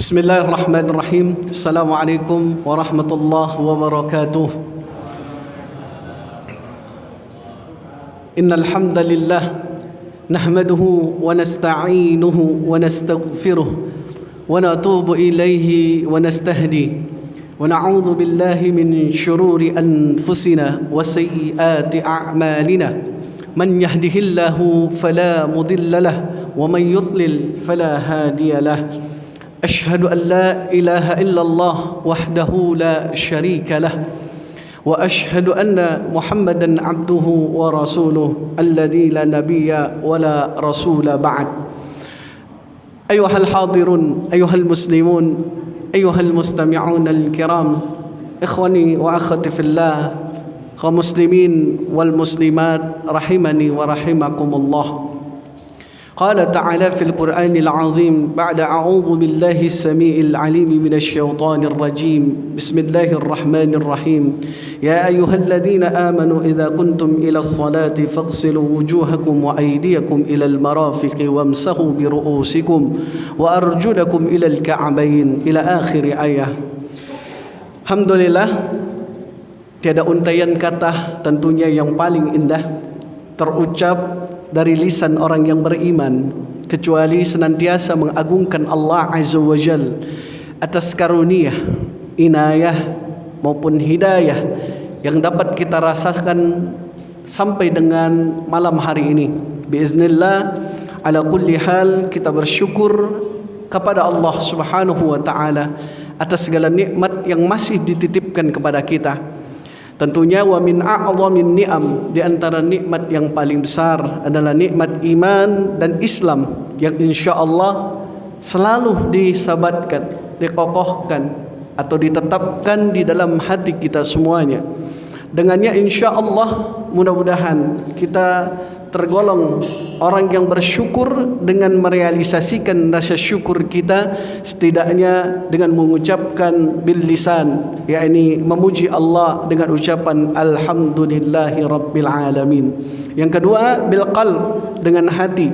Bismillahirrahmanirrahim. Assalamualaikum warahmatullahi wabarakatuh. Innal hamdalillah nahmaduhu wa nasta'inuhu wa nastaghfiruh wa natubu ilayhi wa nastahdi wa na'udzu billahi min shururi anfusina wa sayyiati a'malina. Man yahdihillahu fala mudilla lahu wa man yudlil fala hadiya lahu. أشهد أن لا إله إلا الله وحده لا شريك له وأشهد أن محمدا عبده ورسوله الذي لا نبي ولا رسول بعد. أيها الحاضرون أيها المسلمون أيها المستمعون الكرام إخواني وأخواتي في الله ومسلمين والمسلمات رحمني ورحمكم الله. قال تعالى في القرآن العظيم بعد أعوذ بالله السميع العليم من الشيطان الرجيم بسم الله الرحمن الرحيم يا أيها الذين آمنوا إذا قمتم إلى الصلاة فاغسلوا وجوهكم وأيديكم إلى المرافق وامسحوا برؤوسكم وأرجلكم إلى الكعبين إلى آخر آية. Alhamdulillah, tiada untaian kata tentunya yang paling indah terucap dari lisan orang yang beriman kecuali senantiasa mengagungkan Allah Azza wa Jal atas karunia, inayah maupun hidayah yang dapat kita rasakan sampai dengan malam hari ini. Biiznillah, ala kulli hal kita bersyukur kepada Allah Subhanahu wa taala atas segala nikmat yang masih dititipkan kepada kita. Tentunya wa min a'zamin ni'am, di antara nikmat yang paling besar adalah nikmat iman dan Islam yang insya-Allah selalu disabatkan, dikokohkan atau ditetapkan di dalam hati kita semuanya. Dengannya insya-Allah mudah-mudahan kita tergolong orang yang bersyukur dengan merealisasikan rasa syukur kita setidaknya dengan mengucapkan bil lisan, yakni memuji Allah dengan ucapan alhamdulillahi rabbil alamin. Yang kedua bil qalb, dengan hati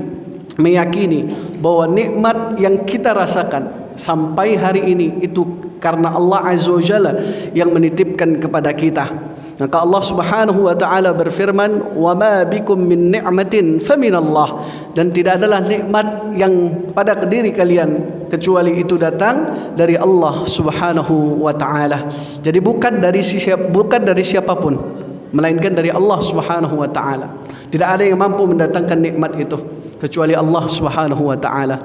meyakini bahwa nikmat yang kita rasakan sampai hari ini itu karena Allah Azza wa Jalla yang menitipkan kepada kita. Maka Allah Subhanahu wa taala berfirman, "Wa ma bikum min ni'matin faminallah." Dan tidak adalah nikmat yang pada diri kalian kecuali itu datang dari Allah Subhanahu wa taala. Jadi bukan dari siapapun, melainkan dari Allah Subhanahu wa taala. Tidak ada yang mampu mendatangkan nikmat itu kecuali Allah Subhanahu wa taala.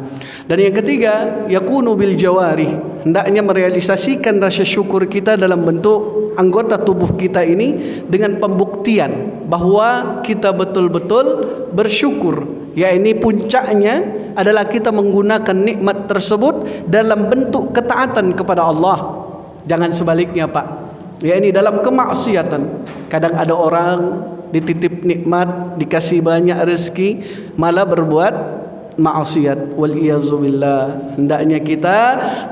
Dan yang ketiga, yakunu bil jawari, hendaknya merealisasikan rasa syukur kita dalam bentuk anggota tubuh kita ini dengan pembuktian bahwa kita betul-betul bersyukur. Ya, ini puncaknya adalah kita menggunakan nikmat tersebut dalam bentuk ketaatan kepada Allah. Jangan sebaliknya, Pak. Ya, ini dalam kemaksiatan. Kadang ada orang dititip nikmat, dikasih banyak rezeki, malah berbuat maksiat. Waliyazubillah. Hendaknya kita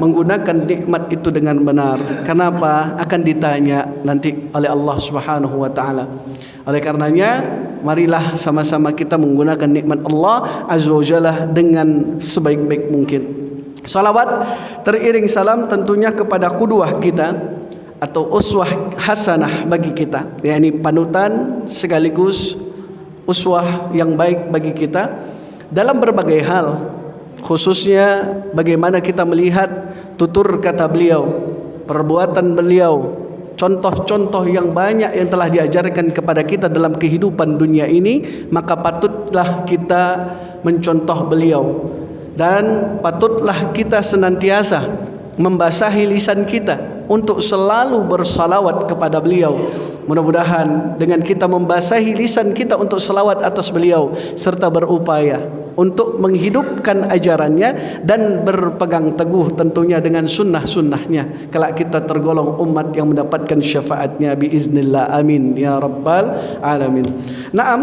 menggunakan nikmat itu dengan benar. Kenapa? Akan ditanya nanti oleh Allah Subhanahu wa taala. Oleh karenanya, marilah sama-sama kita menggunakan nikmat Allah Azza wa Jalla dengan sebaik-baik mungkin. Salawat teriring salam tentunya kepada qudwah kita atau uswah hasanah bagi kita, yakni panutan sekaligus uswah yang baik bagi kita dalam berbagai hal, khususnya bagaimana kita melihat tutur kata beliau, perbuatan beliau, contoh-contoh yang banyak yang telah diajarkan kepada kita dalam kehidupan dunia ini. Maka patutlah kita mencontoh beliau dan patutlah kita senantiasa membasahi lisan kita untuk selalu bersalawat kepada beliau. Mudah-mudahan dengan kita membasahi lisan kita untuk salawat atas beliau serta berupaya untuk menghidupkan ajarannya dan berpegang teguh tentunya dengan sunnah-sunnahnya, kelak kita tergolong umat yang mendapatkan syafaatnya biiznillah, amin ya rabbal alamin. Naam,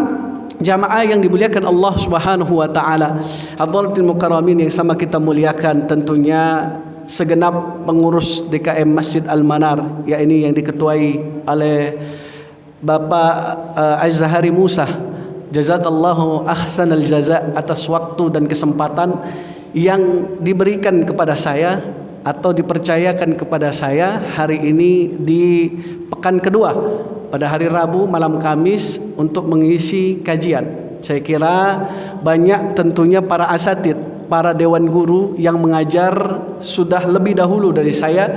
jamaah yang dimuliakan Allah Subhanahu wa taala, hadratil mukarramin yang sama kita muliakan, tentunya segenap pengurus DKM Masjid Al-Manar, yakni yang diketuai oleh Bapak Azhari Musa, jazakallahu ahsanal jaza atas waktu dan kesempatan yang diberikan kepada saya atau dipercayakan kepada saya hari ini di pekan kedua pada hari Rabu malam Kamis untuk mengisi kajian. Saya kira banyak tentunya para asatid, para dewan guru yang mengajar sudah lebih dahulu dari saya,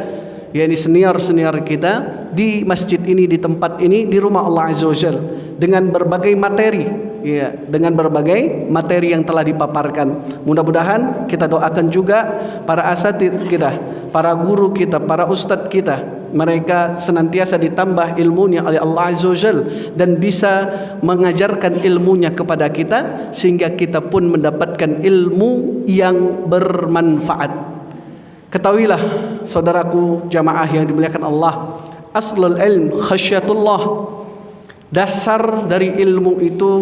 yakni senior-senior kita di masjid ini, di tempat ini, di rumah Allah Azza wa Jalla, dengan berbagai materi, ya, dengan berbagai materi yang telah dipaparkan. Mudah-mudahan kita doakan juga para asatid kita, para guru kita, para ustadz kita, mereka senantiasa ditambah ilmunya oleh Allah Azza wa Jalla dan bisa mengajarkan ilmunya kepada kita sehingga kita pun mendapatkan ilmu yang bermanfaat. Ketahuilah saudaraku jamaah yang dimuliakan Allah, aslul ilm khasyatullah. Dasar dari ilmu itu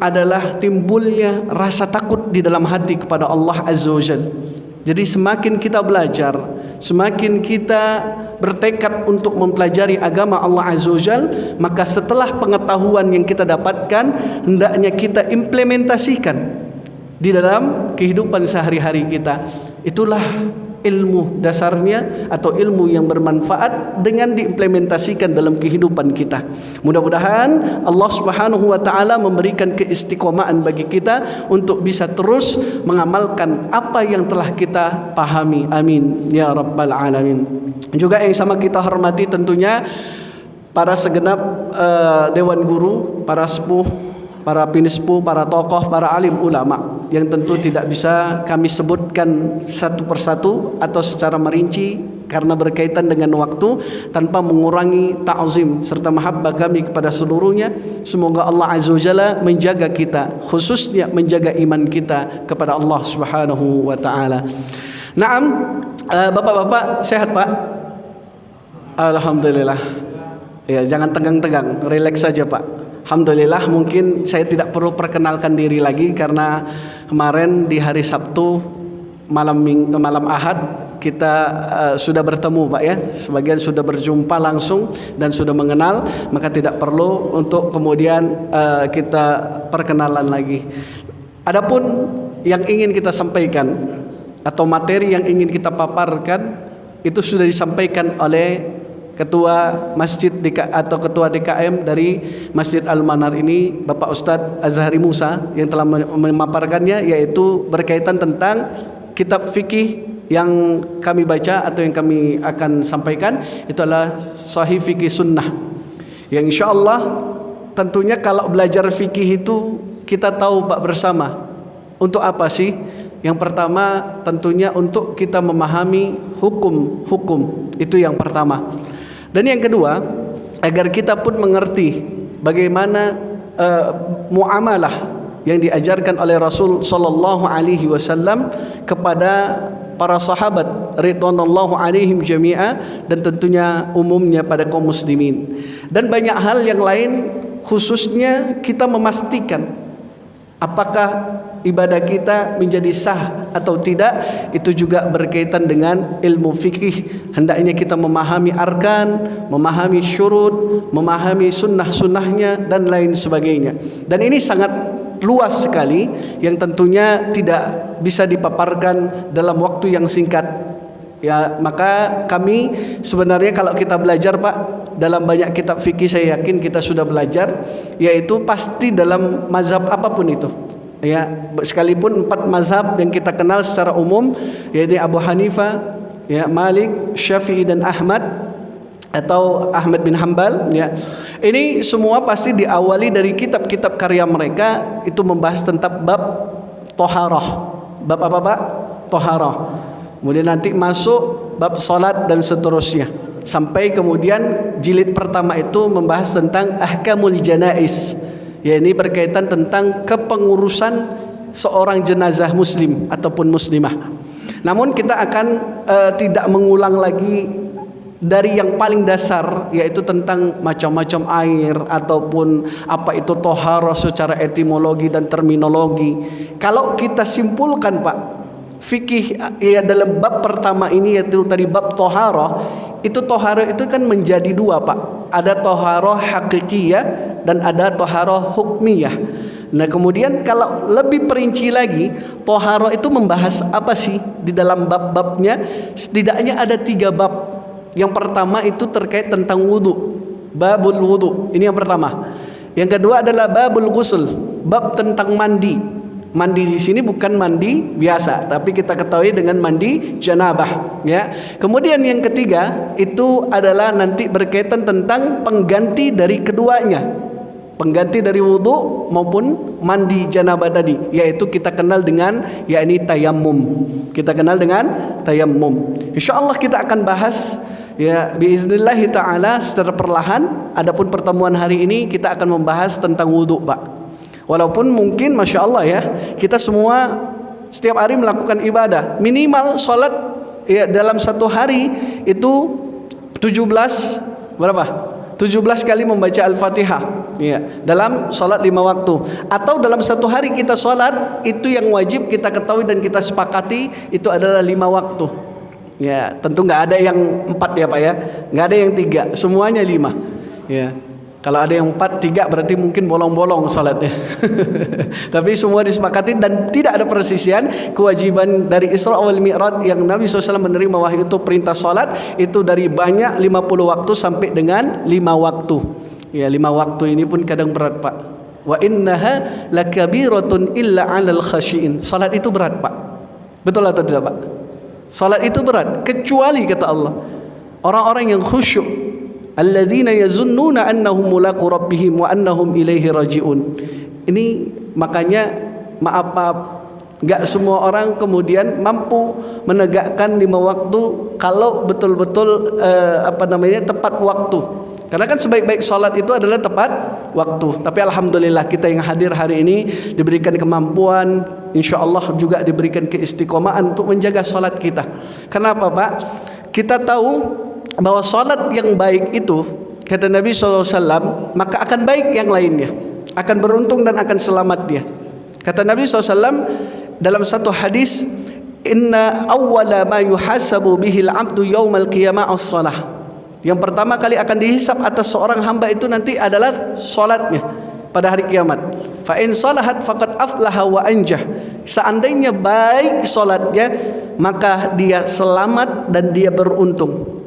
adalah timbulnya rasa takut di dalam hati kepada Allah Azza wa Jalla. Jadi semakin kita belajar, semakin kita bertekad untuk mempelajari agama Allah Azza wa Jalla, maka setelah pengetahuan yang kita dapatkan, hendaknya kita implementasikan di dalam kehidupan sehari-hari kita. Itulah ilmu dasarnya atau ilmu yang bermanfaat dengan diimplementasikan dalam kehidupan kita. Mudah-mudahan Allah Subhanahu wa taala memberikan keistiqomahan bagi kita untuk bisa terus mengamalkan apa yang telah kita pahami. Amin ya rabbal alamin. Juga yang sama kita hormati tentunya para segenap dewan guru, para sepuh, para pinispu, para tokoh, para alim ulama yang tentu tidak bisa kami sebutkan satu persatu atau secara merinci karena berkaitan dengan waktu, tanpa mengurangi ta'zim serta mahabbah kami kepada seluruhnya. Semoga Allah Azza wa Jalla menjaga kita, khususnya menjaga iman kita kepada Allah Subhanahu wa taala. Naam, bapak-bapak sehat Pak? Alhamdulillah. Ya, jangan tegang-tegang, rileks saja Pak. Alhamdulillah, mungkin saya tidak perlu perkenalkan diri lagi karena kemarin di hari Sabtu malam Ahad kita sudah bertemu Pak ya. Sebagian sudah berjumpa langsung dan sudah mengenal, maka tidak perlu untuk kemudian kita perkenalan lagi. Adapun yang ingin kita sampaikan atau materi yang ingin kita paparkan itu sudah disampaikan oleh Ketua Masjid atau Ketua DKM dari Masjid Al-Manar ini, Bapak Ustadz Azhari Musa, yang telah memaparkannya, yaitu berkaitan tentang kitab fikih yang kami baca atau yang kami akan sampaikan. Itu adalah Sahih Fikih Sunnah, yang insya Allah tentunya kalau belajar fikih itu kita tahu Pak bersama untuk apa sih. Yang pertama tentunya untuk kita memahami hukum, itu yang pertama. Dan yang kedua, agar kita pun mengerti bagaimana muamalah yang diajarkan oleh Rasul sallallahu alaihi wasallam kepada para sahabat ridwanullahu alaihim jami'a, dan tentunya umumnya pada kaum muslimin. Dan banyak hal yang lain, khususnya kita memastikan apakah ibadah kita menjadi sah atau tidak. Itu juga berkaitan dengan ilmu fikih. Hendaknya kita memahami arkan, memahami syurut, memahami sunnah-sunnahnya dan lain sebagainya. Dan ini sangat luas sekali yang tentunya tidak bisa dipaparkan dalam waktu yang singkat. Ya, maka kami sebenarnya kalau kita belajar Pak, dalam banyak kitab fikih saya yakin kita sudah belajar, yaitu pasti dalam mazhab apapun itu. Ya, sekalipun 4 mazhab yang kita kenal secara umum, yaitu Abu Hanifah, ya, Malik, Syafi'i dan Ahmad atau Ahmad bin Hanbal, ya. Ini semua pasti diawali dari kitab-kitab karya mereka, itu membahas tentang bab toharah. Bab apa Pak? Toharah. Kemudian nanti masuk bab salat dan seterusnya. Sampai kemudian jilid pertama itu membahas tentang ahkamul janais. Ya, ini berkaitan tentang kepengurusan seorang jenazah muslim ataupun muslimah. Namun kita akan tidak mengulang lagi dari yang paling dasar, yaitu tentang macam-macam air ataupun apa itu toharah secara etimologi dan terminologi. Kalau kita simpulkan Pak, fikih ya dalam bab pertama ini, yaitu tadi bab toharoh. Itu toharoh itu kan menjadi dua, Pak. Ada toharoh hakikiyah dan ada toharoh hukmiyah. Nah kemudian kalau lebih perinci lagi, toharoh itu membahas apa sih di dalam bab-babnya? Setidaknya ada 3 bab. Yang pertama itu terkait tentang wudu, babul wudu, ini yang pertama. Yang kedua adalah babul ghusl, bab tentang mandi. Mandi di sini bukan mandi biasa, tapi kita ketahui dengan mandi janabah, ya. Kemudian yang ketiga itu adalah nanti berkaitan tentang pengganti dari keduanya, pengganti dari wudu maupun mandi janabah tadi, yaitu kita kenal dengan yakni tayammum. Kita kenal dengan tayammum. Insyaallah kita akan bahas ya biiznillah taala secara perlahan. Adapun pertemuan hari ini kita akan membahas tentang wudu, Pak. Walaupun mungkin Masya Allah ya, kita semua setiap hari melakukan ibadah, minimal sholat ya dalam satu hari itu 17 berapa? 17 kali membaca Al-Fatihah ya, dalam sholat 5 waktu. Atau dalam satu hari kita sholat, itu yang wajib kita ketahui dan kita sepakati itu adalah 5 waktu. Ya, tentu nggak ada yang 4 ya Pak ya, nggak ada yang 3, semuanya 5 ya. Kalau ada yang 4, 3 berarti mungkin bolong-bolong salatnya. Tapi semua disepakati dan tidak ada persisian. Kewajiban dari Isra wal Mi'raj yang Nabi SAW menerima wahyu itu perintah salat itu dari banyak 50 waktu sampai dengan 5 waktu. Ya 5 waktu ini pun kadang berat Pak. Wa innaha lakabiratun illa 'alal khashiin. Salat itu berat Pak. Betul atau tidak Pak? Salat itu berat kecuali kata Allah orang-orang yang khusyuk. Alladzina yazunnuna annahum mulaqu rabbihim wa annahum ilaihi rajiun. Ini makanya maaf enggak semua orang kemudian mampu menegakkan 5 waktu kalau betul-betul tepat waktu. Karena kan sebaik-baik salat itu adalah tepat waktu. Tapi alhamdulillah kita yang hadir hari ini diberikan kemampuan, insyaallah juga diberikan keistiqomahan untuk menjaga salat kita. Kenapa, Pak? Kita tahu bahwa salat yang baik itu kata Nabi SAW maka akan baik yang lainnya, akan beruntung dan akan selamat dia. Kata Nabi SAW dalam satu hadis, inna awwala ma yuhasabu bihil abdu yaumal qiyamah as-salah. Yang pertama kali akan dihisab atas seorang hamba itu nanti adalah salatnya pada hari kiamat. Fa in salahat faqad aflaha wa anjah. Seandainya baik salatnya maka dia selamat dan dia beruntung.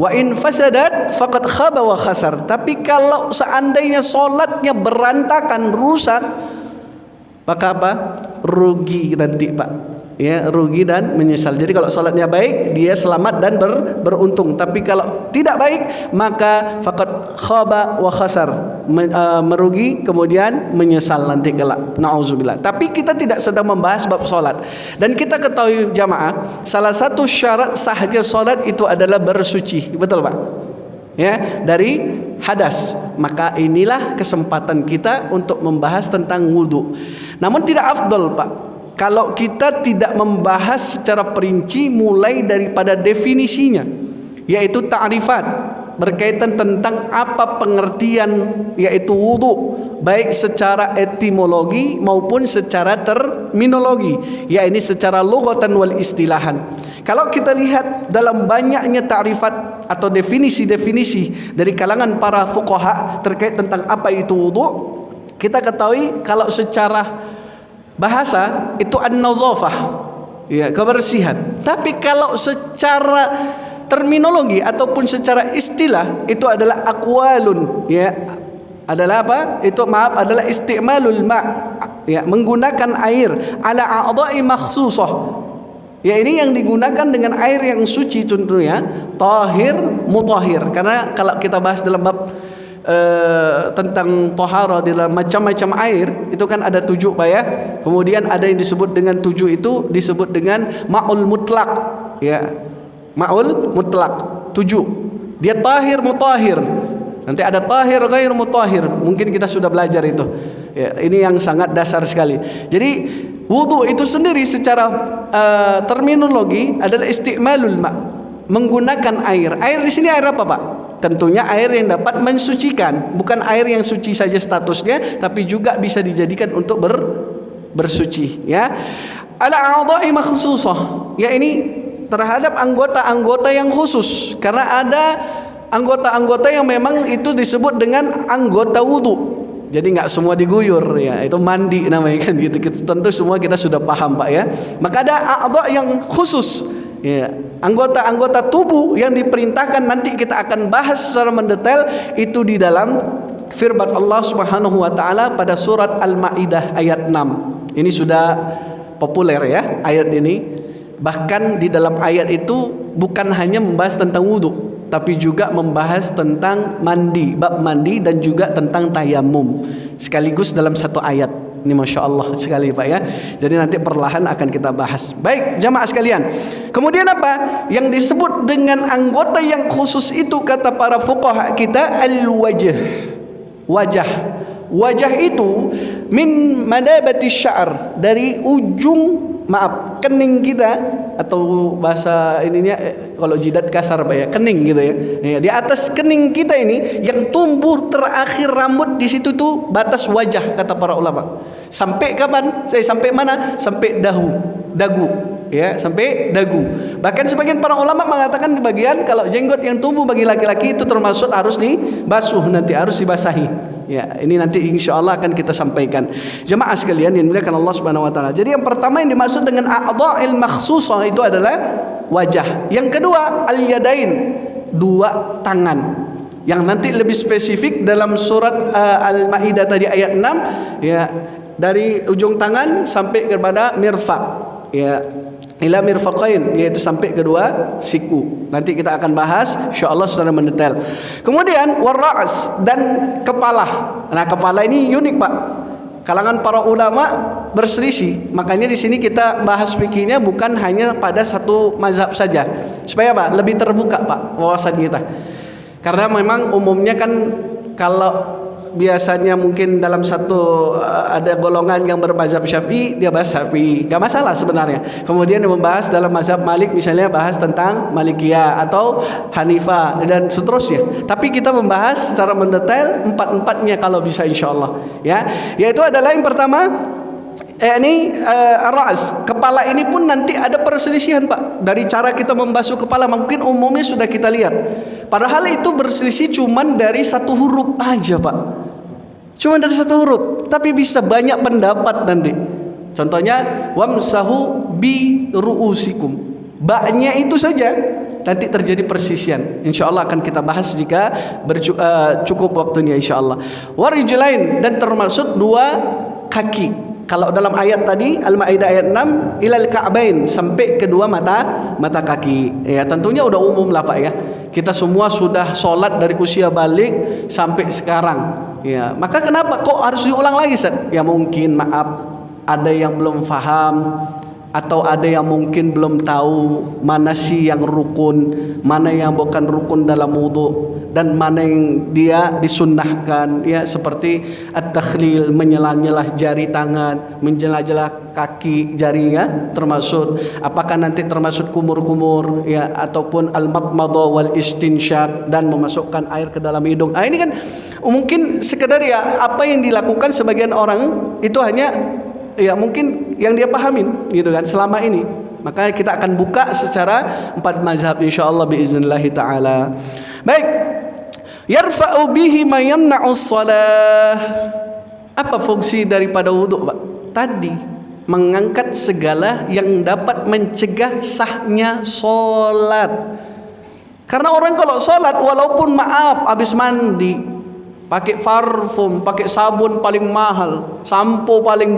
Wa in fasadat faqad khaba wa khasar. Tapi kalau seandainya solatnya berantakan, rusak, maka apa? Rugi nanti Pak. Ya, rugi dan menyesal. Jadi kalau solatnya baik, dia selamat dan beruntung. Tapi kalau tidak baik, maka faqad khaba wa khasar. Merugi kemudian menyesal nanti kelak. Nauzubillah. Tapi kita tidak sedang membahas bab solat. Dan kita ketahui jamaah, salah satu syarat sahnya solat itu adalah bersuci. Betul Pak? Ya, dari hadas. Maka inilah kesempatan kita untuk membahas tentang wudu. Namun tidak afdal Pak kalau kita tidak membahas secara perinci mulai daripada definisinya, yaitu ta'rifat, berkaitan tentang apa pengertian yaitu wudu, baik secara etimologi maupun secara terminologi, yakni secara lughatan wal istilahan. Kalau kita lihat dalam banyaknya ta'rifat atau definisi-definisi dari kalangan para fuqaha terkait tentang apa itu wudu, kita ketahui kalau secara bahasa itu an-nazafah, ya, kebersihan. Tapi kalau secara terminologi ataupun secara istilah itu adalah aqwalun, ya, adalah apa? Itu adalah istimalul ma', ya, menggunakan air ala a'dha'i makhsusah. Ya, ini yang digunakan dengan air yang suci tentunya, tahir, mutahhir. Karena kalau kita bahas dalam bab tentang taharah di dalam macam-macam air itu kan ada 7 Pak ya. Kemudian ada yang disebut dengan 7 itu disebut dengan ma'ul mutlak, ya, ma'ul mutlak 7. Dia tahir mutahhir. Nanti ada tahir ghair mutahhir. Mungkin kita sudah belajar itu. Ya, ini yang sangat dasar sekali. Jadi wudu itu sendiri secara terminologi adalah istimalul ma', menggunakan air. Air di sini air apa Pak? Tentunya air yang dapat mensucikan, bukan air yang suci saja statusnya, tapi juga bisa dijadikan untuk bersuci, ya. ala a'dha'i makhsusah, ya ini terhadap anggota-anggota yang khusus, karena ada anggota-anggota yang memang itu disebut dengan anggota wudu. Jadi nggak semua diguyur, ya itu mandi namanya kan gitu. Tentu semua kita sudah paham Pak ya. Maka ada a'dha yang khusus, ya anggota-anggota tubuh yang diperintahkan, nanti kita akan bahas secara mendetail itu di dalam firman Allah Subhanahu wa taala pada surat Al-Maidah ayat 6. Ini sudah populer ya ayat ini. Bahkan di dalam ayat itu bukan hanya membahas tentang wudu, tapi juga membahas tentang mandi, bab mandi dan juga tentang tayamum sekaligus dalam satu ayat. Ini Masya Allah sekali Pak ya. Jadi nanti perlahan akan kita bahas. Baik jamaah sekalian, kemudian apa yang disebut dengan anggota yang khusus itu, kata para fuqaha kita, al-wajh. Wajah itu min manabati sya'r, dari ujung kening kita, atau bahasa ininya kalau jidat kasar Pak ya, kening gitu ya. Di atas kening kita ini yang tumbuh terakhir rambut, di situ tuh batas wajah kata para ulama. Sampai kapan? Sampai mana? Sampai dagu. Ya, sampai dagu. Bahkan sebagian para ulama mengatakan di bagian kalau jenggot yang tumbuh bagi laki-laki itu termasuk harus dibasuh, nanti harus dibasahi. Ya, ini nanti insya Allah akan kita sampaikan. Jemaah sekalian yang dimuliakan Allah Subhanahu wa taala. Jadi yang pertama yang dimaksud dengan a'dha'il makhsusah itu adalah wajah. Yang kedua al-yadain, dua tangan. Yang nanti lebih spesifik dalam surat Al-Maidah tadi ayat 6, ya, dari ujung tangan sampai kepada mirfaq, ya, ila mirfaqain, yaitu sampai kedua siku. Nanti kita akan bahas insyaallah secara mendetail. Kemudian warra's, dan kepala. Nah, kepala ini unik Pak. Kalangan para ulama berselisih. Makanya di sini kita bahas fikihnya bukan hanya pada satu mazhab saja. Supaya apa? Lebih terbuka Pak wawasan kita. Karena memang umumnya kan kalau biasanya mungkin dalam satu ada golongan yang bermazhab Syafi'i, dia bahas Syafi'i, nggak masalah sebenarnya. Kemudian dia membahas dalam mazhab Malik, misalnya bahas tentang Malikiyah atau Hanifah dan seterusnya. Tapi kita membahas secara mendetail empat-empatnya kalau bisa insyaallah. Ya, yaitu adalah yang pertama ras, kepala ini pun nanti ada perselisihan Pak. Dari cara kita membasuh kepala mungkin umumnya sudah kita lihat. Padahal itu berselisih cuman dari satu huruf aja Pak. Cuman dari satu huruf, tapi bisa banyak pendapat nanti. Contohnya wamsahu bi ru'usikum. Ba-nya itu saja nanti terjadi persisian. Insyaallah akan kita bahas jika cukup waktunya insyaallah. Warijlain, dan termasuk dua kaki. Kalau dalam ayat tadi Al-Maidah ayat 6 ilal ka'bain, sampai kedua mata kaki. Ya, tentunya udah umum lah Pak ya. Kita semua sudah sholat dari usia balik sampai sekarang. Ya, maka kenapa kok harus diulang lagi Ustaz? Ya mungkin maaf ada yang belum paham, atau ada yang mungkin belum tahu mana sih yang rukun, mana yang bukan rukun dalam wudu, dan mana yang dia disunnahkan, ya, seperti at-takhlil, menyelah-nyelah jari tangan, menjelah-jelah kaki jari, ya, termasuk apakah nanti termasuk kumur-kumur, ya, ataupun al-madmadah wal istinsyaq, dan memasukkan air ke dalam hidung. Nah, ini kan mungkin sekedar ya apa yang dilakukan sebagian orang itu hanya ya mungkin yang dia pahamin gitu kan selama ini. Maka kita akan buka secara empat mazhab insyaallah biiznillah taala. Baik. Yarfa'u bihi ma yamna'u shalah. Apa fungsi daripada wudu, Pak? Tadi mengangkat segala yang dapat mencegah sahnya salat. Karena orang kalau salat walaupun maaf habis mandi, pakai parfum, pakai sabun paling mahal, sampo paling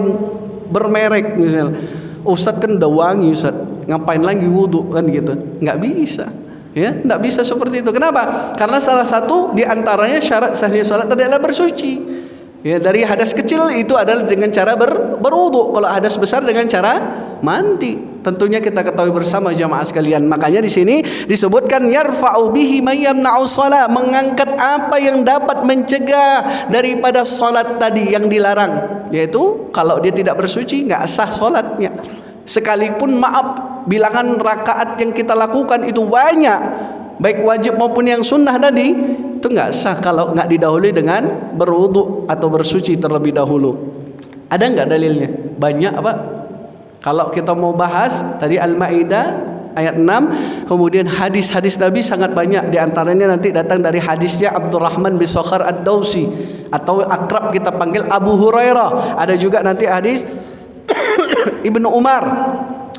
bermerek misalnya, Ustadz kan udah wangi Ustadz, ngapain lagi wudu kan gitu? Nggak bisa, ya, nggak bisa seperti itu. Kenapa? Karena salah satu di antaranya syarat sahnya salat adalah bersuci. Ya, dari hadas kecil itu adalah dengan cara berwudu. Kalau hadas besar dengan cara mandi. Tentunya kita ketahui bersama jamaah sekalian. Makanya di sini disebutkan yarfa'u bihi may yamna'u shalah, mengangkat apa yang dapat mencegah daripada salat tadi yang dilarang. Yaitu kalau dia tidak bersuci enggak sah salatnya. Sekalipun maaf bilangan rakaat yang kita lakukan itu banyak, baik wajib maupun yang sunnah tadi, itu enggak sah kalau enggak didahului dengan berwudu atau bersuci terlebih dahulu. Ada enggak dalilnya? Banyak, Pak. Kalau kita mau bahas tadi Al-Maidah ayat 6, kemudian hadis-hadis Nabi sangat banyak. Di antaranya nanti datang dari hadisnya Abdurrahman bin Sakhar Ad-Dausi, atau akrab kita panggil Abu Hurairah. Ada juga nanti hadis Ibnu Umar.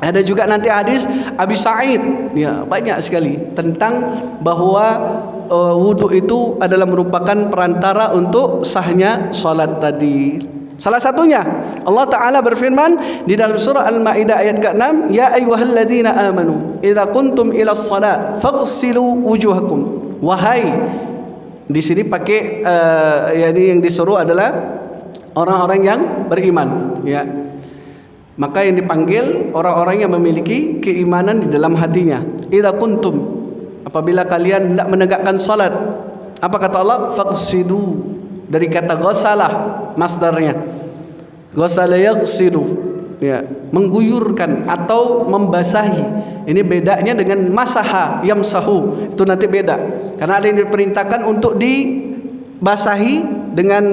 Ada juga nanti hadis Abi Sa'id. Ya, banyak sekali tentang bahwa wudu itu adalah merupakan perantara untuk sahnya salat tadi. Salah satunya Allah Ta'ala berfirman di dalam surah Al-Maidah ayat ke-6, ya ayyuhalladzina amanu idza kuntum ila shalah faghsilu wujuhakum. Wahai, di sini pakai yakni yang disuruh adalah orang-orang yang beriman, ya. Maka yang dipanggil orang-orang yang memiliki keimanan di dalam hatinya. Idza kuntum, apabila kalian hendak menegakkan salat, apa kata Allah? Faghsilu, dari kata ghasalah masdarnya. Ghasala yaghsilu, ya, mengguyurkan atau membasahi. Ini bedanya dengan masaha yamsahu, itu nanti beda. Karena ada yang diperintahkan untuk dibasahi dengan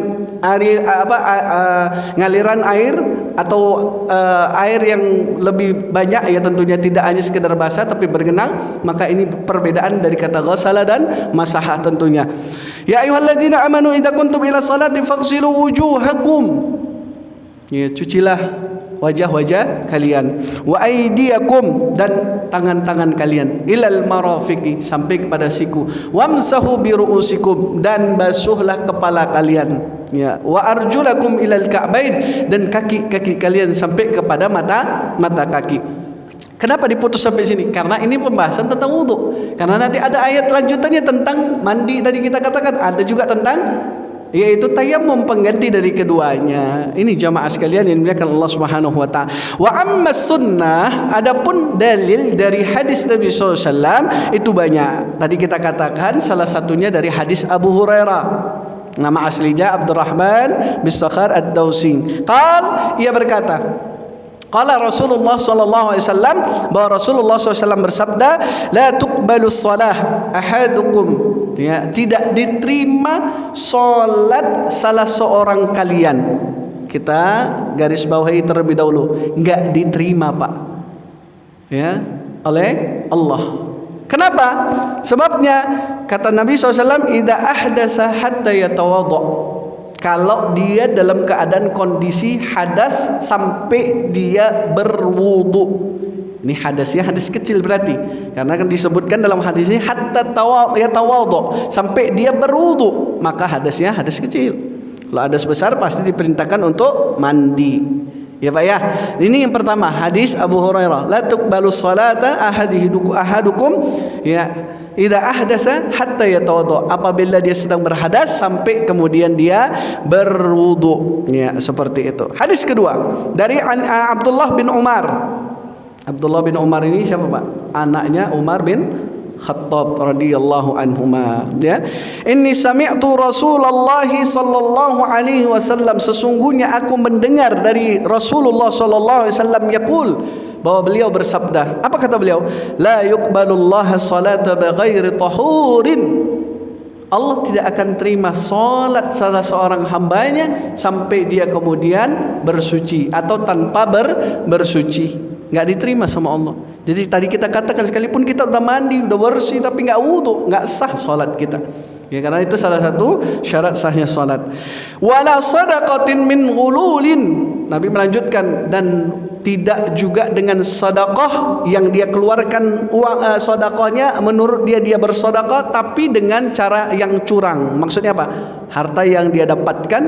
air ngaliran air atau air yang lebih banyak, ya tentunya tidak hanya sekedar basah tapi bergenang. Maka ini perbedaan dari kata ghasala dan masaha tentunya. Ya ayyuhalladzina amanu idza kuntum ila sholati faghsilu wujuhakum, ya, cucilah wajah-wajah kalian, wa aydiyakum, dan tangan-tangan kalian, ilal marafiqi, sampai kepada siku, wamsahu bi ru'usikum, dan basuhlah kepala kalian, ya, wa arjulakum ilal ka'bain, dan kaki-kaki kalian sampai kepada mata kaki. Kenapa diputus sampai sini? Karena ini pembahasan tentang wudu. Karena nanti ada ayat lanjutannya tentang mandi, tadi kita katakan, ada juga tentang yaitu tayammum, pengganti dari keduanya. Ini jamaah sekalian yang dimuliakan Allah Subhanahu wa taala. Wa amma sunnah, adapun dalil dari hadis Nabi SAW itu banyak. Tadi kita katakan salah satunya dari hadis Abu Hurairah. Nama aslinya Abdurrahman bin Sakhar Ad-Dausi. Ia berkata, qala Rasulullah sallallahu alaihi wasallam, bahwa Rasulullah SAW bersabda, la tuqbalus shalah ahadukum, ya, tidak diterima salat salah seorang kalian. Kita garis bawahi terlebih dahulu, enggak diterima, Pak, ya, oleh Allah. Kenapa? Sebabnya kata Nabi SAW, idza ahdasa hatta yatawadda, kalau dia dalam keadaan kondisi hadas sampai dia berwudu. Ini hadasnya hadas kecil berarti, karena kan disebutkan dalam hadis ini hatta yatawadda, sampai dia berwudu, maka hadasnya hadas kecil. Kalau hadas besar pasti diperintahkan untuk mandi. Ya Pak ya. Ini yang pertama, hadis Abu Hurairah, la tuqbalus salata ahadukum, ya, idza ahdasa hatta yatawadda, apabila dia sedang berhadas sampai kemudian dia berwudu, ya, seperti itu. Hadis kedua dari Abdullah bin Umar. Abdullah bin Umar ini siapa, Pak? Anaknya Umar bin Khattab radhiyallahu anhuma, ya. Inni sami'tu Rasulullah sallallahu alaihi wasallam, sesungguhnya aku mendengar dari Rasulullah sallallahu alaihi wasallam yaqul, bahwa beliau bersabda. Apa kata beliau? La yuqbalullahu salata bighairi tahurin, Allah tidak akan terima salat salah seorang hambanya sampai dia kemudian bersuci atau tanpa bersuci. Nggak diterima sama Allah. Jadi tadi kita katakan, sekalipun kita udah mandi, udah bersih, tapi nggak wudu, nggak sah salat kita. Ya, karena itu salah satu syarat sahnya salat. Wala sadaqatin min ghululin, Nabi melanjutkan, dan tidak juga dengan sedekah yang dia keluarkan uang sedekahnya menurut dia bersedekah, tapi dengan cara yang curang. Maksudnya apa? Harta yang dia dapatkan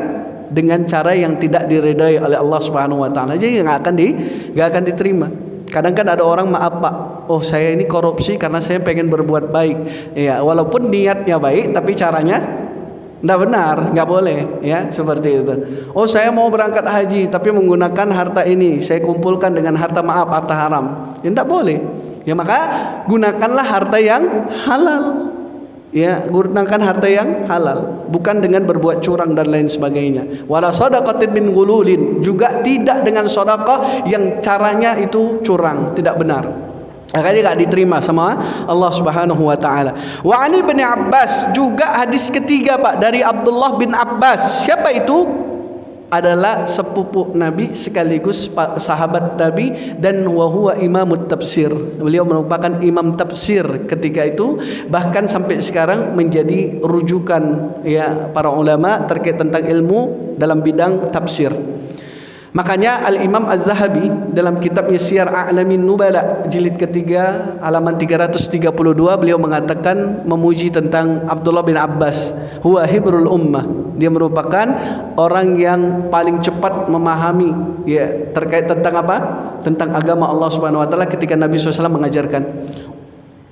dengan cara yang tidak diridai oleh Allah Subhanahu wa taala, jadi enggak akan diterima. Kadang kan ada orang, maaf Pak, oh saya ini korupsi karena saya pengen berbuat baik. Ya, walaupun niatnya baik tapi caranya tidak benar, nggak boleh, ya, seperti itu. Oh saya mau berangkat haji tapi menggunakan harta ini, saya kumpulkan dengan harta, maaf, harta haram. Ya tidak boleh. Ya, maka gunakanlah harta yang halal. Ya, gunakan harta yang halal, bukan dengan berbuat curang dan lain sebagainya. Wala sadaqatin min ghululin, juga tidak dengan sedekah yang caranya itu curang, tidak benar. Akhirnya tidak diterima sama Allah Subhanahu wa taala. Wa ani bin Abbas, juga hadis ketiga Pak, dari Abdullah bin Abbas. Siapa itu? adalah sepupu Nabi sekaligus sahabat Nabi, dan wa huwa imamut tafsir. Beliau merupakan imam tafsir ketika itu, bahkan sampai sekarang menjadi rujukan ya para ulama terkait tentang ilmu dalam bidang tafsir. Makanya Al-Imam Az-Zahabi dalam kitabnya Siyar A'lamin Nubala jilid ketiga halaman 332 beliau mengatakan, memuji tentang Abdullah bin Abbas, huwa hibrul ummah, dia merupakan orang yang paling cepat memahami ya terkait tentang apa? Tentang agama Allah Subhanahu wa taala ketika Nabi SAW mengajarkan.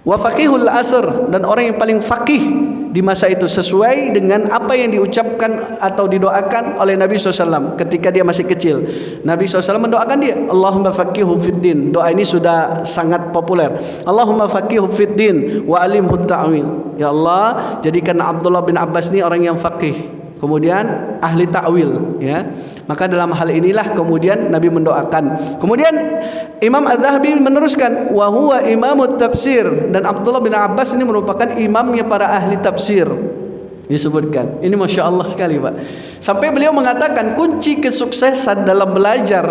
Wa faqihul asr, dan orang yang paling faqih di masa itu sesuai dengan apa yang diucapkan atau didoakan oleh Nabi SAW ketika dia masih kecil. Nabi SAW mendoakan dia, Allahumma faqihu fid din. Doa ini sudah sangat populer. Allahumma faqihu fid din wa alimhu ta'wil. Ya Allah, jadikan Abdullah bin Abbas ini orang yang faqih, kemudian ahli ta'wil ya. Maka dalam hal inilah kemudian Nabi mendoakan. Kemudian Imam Az-Zahabi meneruskan, wa huwa imamut tafsir, dan Abdullah bin Abbas ini merupakan imamnya para ahli tafsir. Disebutkan. Ini Masya Allah sekali Pak. Sampai beliau mengatakan kunci kesuksesan dalam belajar,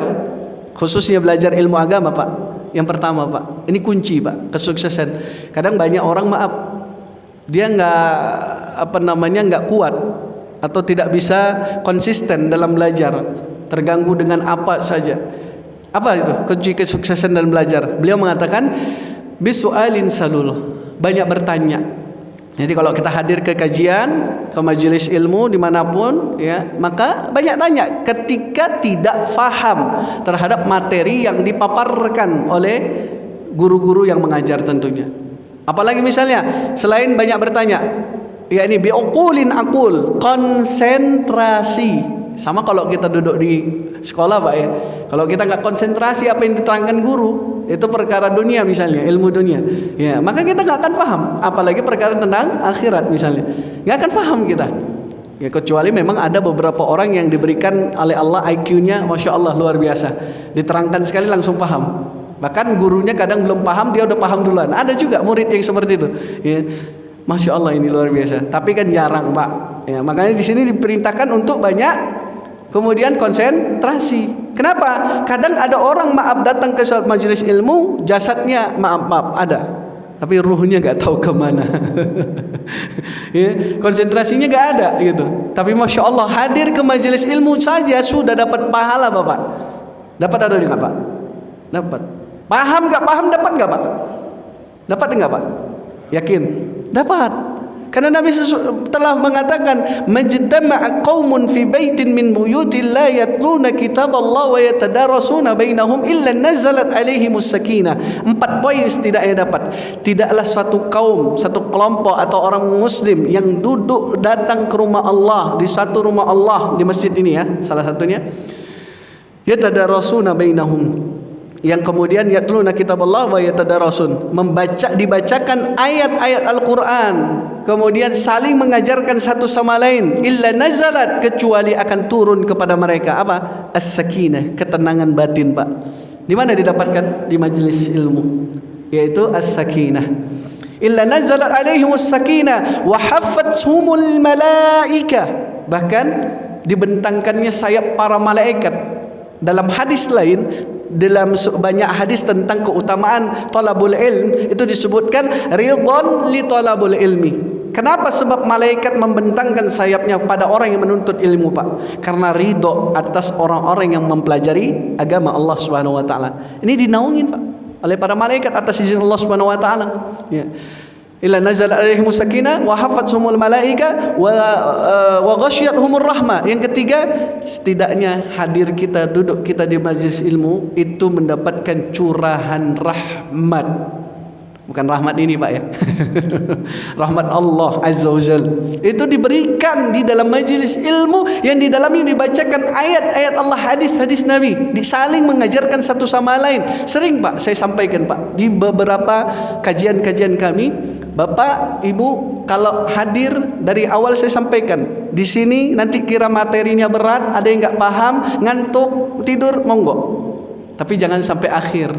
khususnya belajar ilmu agama Pak, yang pertama Pak, ini kunci Pak kesuksesan. Kadang banyak orang maaf, dia nggak kuat atau tidak bisa konsisten dalam belajar, terganggu dengan apa saja. Apa itu kunci kesuksesan dalam belajar? Beliau mengatakan bisu'alin salul, banyak bertanya. Jadi kalau kita hadir ke kajian, ke majelis ilmu dimanapun ya, maka banyak tanya ketika tidak faham terhadap materi yang dipaparkan oleh guru-guru yang mengajar tentunya. Apalagi misalnya selain banyak bertanya, ya ini biuqulin aqul, konsentrasi. Sama kalau kita duduk di sekolah Pak ya, kalau kita nggak konsentrasi apa yang diterangkan guru, itu perkara dunia misalnya, ilmu dunia ya, maka kita nggak akan paham. Apalagi perkara tentang akhirat misalnya, nggak akan paham kita ya, kecuali memang ada beberapa orang yang diberikan oleh Allah IQ-nya Masya Allah luar biasa, diterangkan sekali langsung paham. Bahkan gurunya kadang belum paham, dia udah paham duluan. Ada juga murid yang seperti itu ya. Masya Allah ini luar biasa. Tapi kan jarang Pak ya, makanya di sini diperintahkan untuk banyak kemudian konsentrasi. Kenapa? Kadang ada orang maaf datang ke majelis ilmu, jasadnya maaf ada, tapi ruhnya nggak tahu kemana. Ya, konsentrasinya nggak ada gitu. Tapi Masya Allah hadir ke majelis ilmu saja sudah dapat pahala Bapak. Dapat atau enggak Pak? Dapat. Paham nggak? Paham dapat nggak Pak? Dapat nggak Pak? Yakin? Dapat. Karena Nabi telah mengatakan, majtama'a qaumun fi baitin min buyutillah yatluna kitaballah wa yatadarasuna bainahum illa nazalat alaihimus sakinah. 4 poin setidaknya dapat. Tidaklah satu kaum, satu kelompok atau orang muslim yang duduk datang ke rumah Allah, di satu rumah Allah di masjid ini ya, salah satunya, yatadarasuna bainahum, yang kemudian yatluna kitaballah wa yatadarasun, dibacakan ayat-ayat Al-Qur'an, kemudian saling mengajarkan satu sama lain, illa nazalat, kecuali akan turun kepada mereka apa? As-sakinah, ketenangan batin Pak. Di mana didapatkan? Di majelis ilmu, yaitu as-sakinah. Illa nazalat alaihimus sakinah wa haffathumul malaika, bahkan dibentangkannya sayap para malaikat. Dalam hadis lain, dalam banyak hadis tentang keutamaan talabul ilm, itu disebutkan ridwan li talabul ilmi. Kenapa? Sebab malaikat membentangkan sayapnya pada orang yang menuntut ilmu Pak, karena ridho atas orang-orang yang mempelajari agama Allah Subhanahu wa taala. Ini dinaungin Pak oleh para malaikat atas izin Allah Subhanahu wa taala ya. Illa nazal alaihimus sakinah wa hafathumul malaika wa ghasyiyatuhumur rahmah. Yang ketiga, setidaknya hadir kita, duduk kita di majlis ilmu itu mendapatkan curahan rahmat. Bukan rahmat ini Pak ya. Rahmat Allah Azza wa Jal. Itu diberikan di dalam majelis ilmu yang di dalamnya dibacakan ayat-ayat Allah, hadis-hadis Nabi, saling mengajarkan satu sama lain. Sering Pak saya sampaikan Pak di beberapa kajian-kajian kami, Bapak Ibu kalau hadir dari awal saya sampaikan, di sini nanti kira materinya berat, ada yang nggak paham, ngantuk, tidur, monggo. tapi jangan sampai akhir.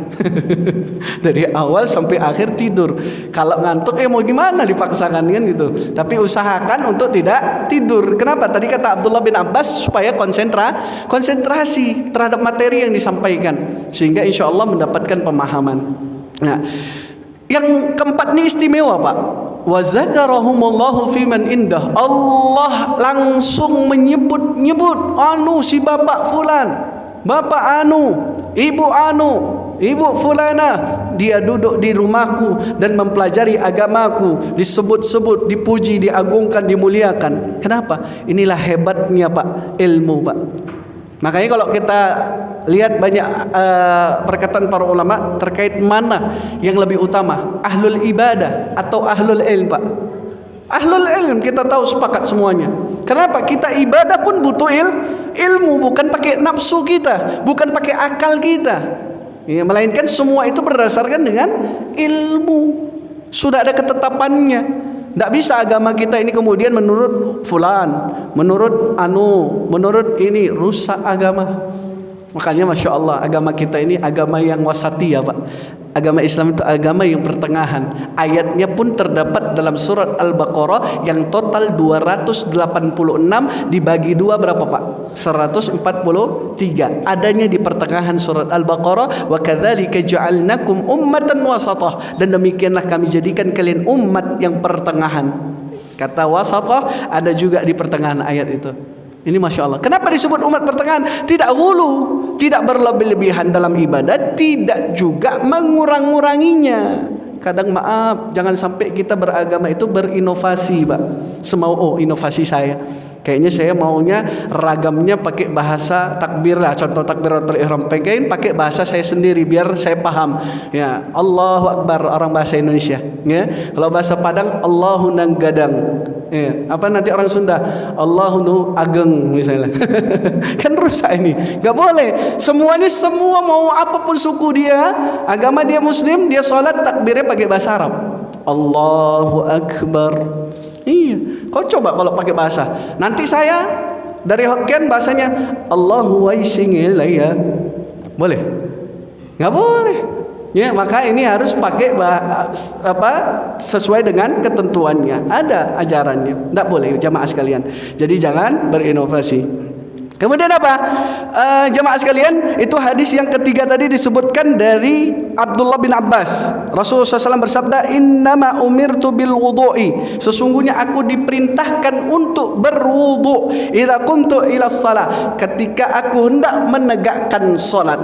Dari awal sampai akhir tidur. Kalau ngantuk mau gimana, dipaksakan kan gitu. Tapi usahakan untuk tidak tidur. Kenapa? Tadi kata Abdullah bin Abbas supaya konsentrasi terhadap materi yang disampaikan, sehingga insya Allah mendapatkan pemahaman. Nah, yang keempat ini istimewa, Pak. Wa zakarahumullahu fiman indah. Allah langsung menyebut anu si bapak fulan, bapak anu, ibu fulana, dia duduk di rumahku dan mempelajari agamaku, disebut-sebut, dipuji, diagungkan, dimuliakan. Kenapa? Inilah hebatnya, Pak, ilmu, Pak. Makanya kalau kita lihat banyak perkataan para ulama terkait mana yang lebih utama, ahlul ibadah atau ahlul ilm, Pak. Ahlul ilm kita tahu sepakat semuanya. Kenapa? Kita ibadah pun butuh ilmu, bukan pakai nafsu kita, bukan pakai akal kita. Ya, melainkan semua itu berdasarkan dengan ilmu. Sudah ada ketetapannya. Tidak bisa agama kita ini kemudian menurut fulan, menurut ini rusak agama. Makanya Masya Allah, agama kita ini agama yang wasati, ya Pak. Agama Islam itu agama yang pertengahan. Ayatnya pun terdapat dalam surat Al-Baqarah yang total 286, dibagi dua berapa, Pak? 143. Adanya di pertengahan surat Al-Baqarah, wa kadzalika ja'alnakum ummatan wasatah, dan demikianlah kami jadikan kalian umat yang pertengahan. Kata wasatah ada juga di pertengahan ayat itu. Ini Masya Allah. Kenapa disebut umat pertengahan? Tidak ghulu, tidak berlebih-lebihan dalam ibadah, tidak juga mengurang-nguranginya. Kadang maaf, jangan sampai kita beragama itu berinovasi, Pak. Semau inovasi saya. Kayaknya saya maunya ragamnya pakai bahasa takbir lah, contoh takbiratul ihram, pengen pakai bahasa saya sendiri biar saya paham. Ya, Allahu Akbar orang bahasa Indonesia. Ya, kalau bahasa Padang Allahu nang gadang. Ya, apa nanti orang Sunda Allahu nu ageng misalnya. Kan rusak ini. Enggak boleh. Semuanya semua mau apapun suku dia, agama dia Muslim, dia sholat takbirnya pakai bahasa Arab. Allahu Akbar. Iya, kau coba kalau pakai bahasa. Nanti saya dari Hokkien bahasanya Allahu waisingilaya. Boleh? Enggak boleh. Ya, maka ini harus pakai sesuai dengan ketentuannya. Ada ajarannya. Enggak boleh, jamaah sekalian. Jadi jangan berinovasi. Kemudian apa? Jamaah sekalian, itu hadis yang ketiga tadi disebutkan dari Abdullah bin Abbas. Rasulullah SAW bersabda, "Innama umirtu bil wudu'i." Sesungguhnya aku diperintahkan untuk berwudu. Idza kuntu ila shalah, ketika aku hendak menegakkan salat.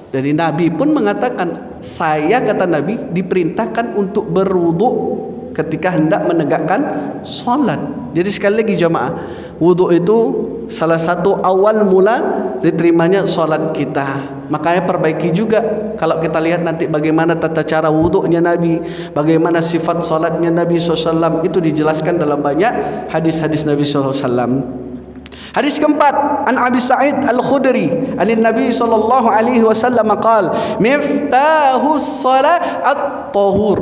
Jadi Nabi pun mengatakan, saya kata Nabi diperintahkan untuk berwudu ketika hendak menegakkan salat. Jadi sekali lagi jamaah, wudu itu salah satu awal mula diterimanya salat kita. Makanya perbaiki juga. Kalau kita lihat nanti bagaimana tata cara wudunya Nabi, bagaimana sifat salatnya Nabi SAW, itu dijelaskan dalam banyak hadis-hadis Nabi SAW. Hadis keempat, an Abi Sa'id Al-Khudri anin Nabi sallallahu alaihi wasallam qaal, miftahus shalah at-tahur.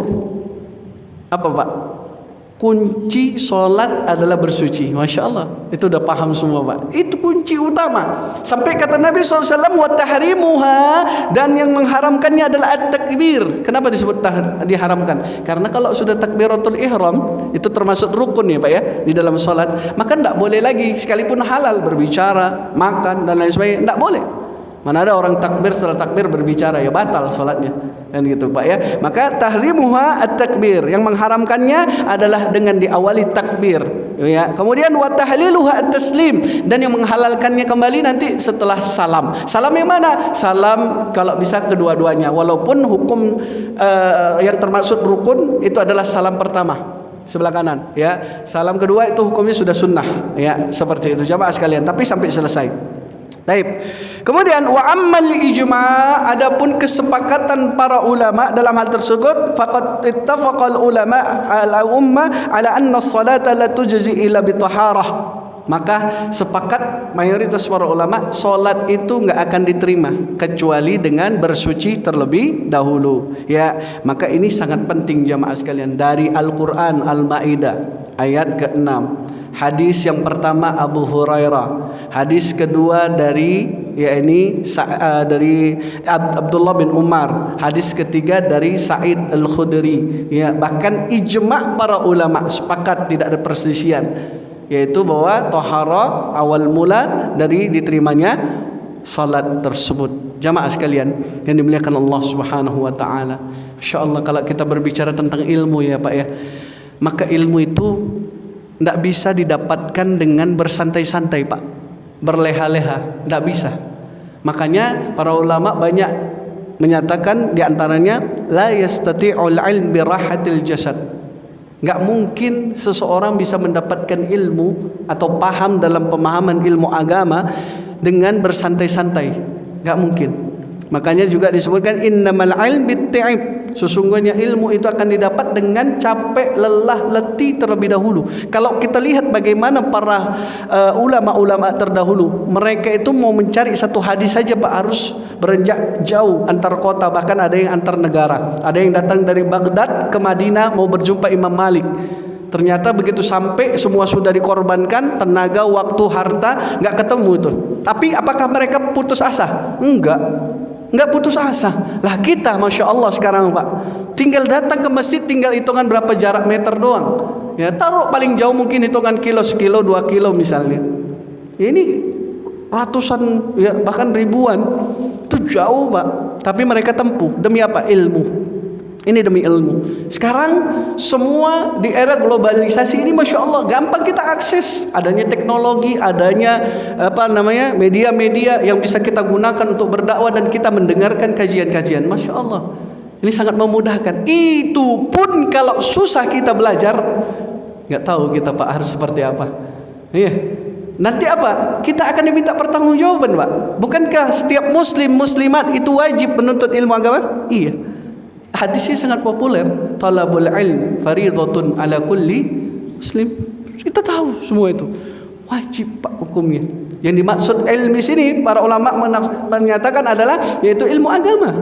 Apa, Pak? Kunci solat adalah bersuci. Masya Allah, itu udah paham semua, Pak. Itu kunci utama. Sampai kata Nabi SAW, wa tahrimuha, dan yang mengharamkannya adalah at-takbir. Kenapa disebut diharamkan? Karena kalau sudah takbiratul ihram, itu termasuk rukun ya Pak ya, di dalam solat, maka tidak boleh lagi, sekalipun halal, berbicara, makan, dan lain sebagainya, tidak boleh. Mana ada orang takbir setelah takbir berbicara, ya batal salatnya. Dan gitu Pak ya. Maka tahrimuha at-takbir, yang mengharamkannya adalah dengan diawali takbir. Ya. Kemudian wa tahliluha at-taslim, dan yang menghalalkannya kembali nanti setelah salam. Salam yang mana? Salam kalau bisa kedua-duanya. Walaupun hukum yang termasuk rukun itu adalah salam pertama, sebelah kanan ya. Salam kedua itu hukumnya sudah sunnah ya, seperti itu jamaah sekalian, tapi sampai selesai. Baik. Kemudian wa ammal ijma', adapun kesepakatan para ulama dalam hal tersebut, faqad ittafaqal ulama al-ummah ala anna as-salata la tujzi illa bi taharah. Maka sepakat mayoritas para ulama, salat itu enggak akan diterima kecuali dengan bersuci terlebih dahulu. Ya, maka ini sangat penting jamaah sekalian. Dari Al-Qur'an Al-Maidah ayat ke-6. Hadis yang pertama Abu Hurairah, hadis kedua dari yakni dari Abdullah bin Umar, hadis ketiga dari Sa'id Al-Khudri, ya, bahkan ijma' para ulama sepakat, tidak ada perselisihan, yaitu bahwa taharah awal mula dari diterimanya salat tersebut. Jamaah sekalian yang dimuliakan Allah Subhanahu wa taala. Insyaallah kalau kita berbicara tentang ilmu ya Pak ya, maka ilmu itu tidak bisa didapatkan dengan bersantai-santai Pak, berleha-leha, tidak bisa. Makanya para ulama banyak menyatakan diantaranya la yastati'ul ilm bi rahatil jasad. Enggak mungkin seseorang bisa mendapatkan ilmu atau paham dalam pemahaman ilmu agama dengan bersantai-santai, enggak mungkin. Makanya juga disebutkan innamal ilm bitta'ib. Sesungguhnya ilmu itu akan didapat dengan capek, lelah, letih terlebih dahulu. Kalau kita lihat bagaimana para ulama-ulama terdahulu, mereka itu mau mencari satu hadis saja Pak, harus berenjak jauh antar kota, bahkan ada yang antar negara. Ada yang datang dari Baghdad ke Madinah mau berjumpa Imam Malik. Ternyata begitu sampai semua sudah dikorbankan, tenaga, waktu, harta, nggak ketemu itu. Tapi apakah mereka putus asa? Enggak putus asa. Lah kita Masya Allah sekarang Pak, tinggal datang ke masjid, tinggal hitungan berapa jarak meter doang. Ya, taruh paling jauh mungkin hitungan kilo, sekilo, 2 kilo misalnya. Ya, ini ratusan, ya bahkan ribuan. Itu jauh Pak. Tapi mereka tempuh demi apa? Ilmu. Ini demi ilmu. Sekarang semua di era globalisasi ini Masya Allah gampang kita akses. Adanya teknologi, adanya media-media yang bisa kita gunakan untuk berdakwah dan kita mendengarkan kajian-kajian. Masya Allah, ini sangat memudahkan. Itu pun kalau susah kita belajar, nggak tahu kita Pak harus seperti apa. Iya. Nanti apa? Kita akan diminta pertanggungjawaban Pak. Bukankah setiap muslim muslimat itu wajib menuntut ilmu agama? Iya. Hadisnya sangat populer, talabul ilm faridatun ala kulli muslim. Kita tahu semua itu wajib Pak hukumnya. Yang dimaksud ilmu sini para ulama menyatakan adalah yaitu ilmu agama,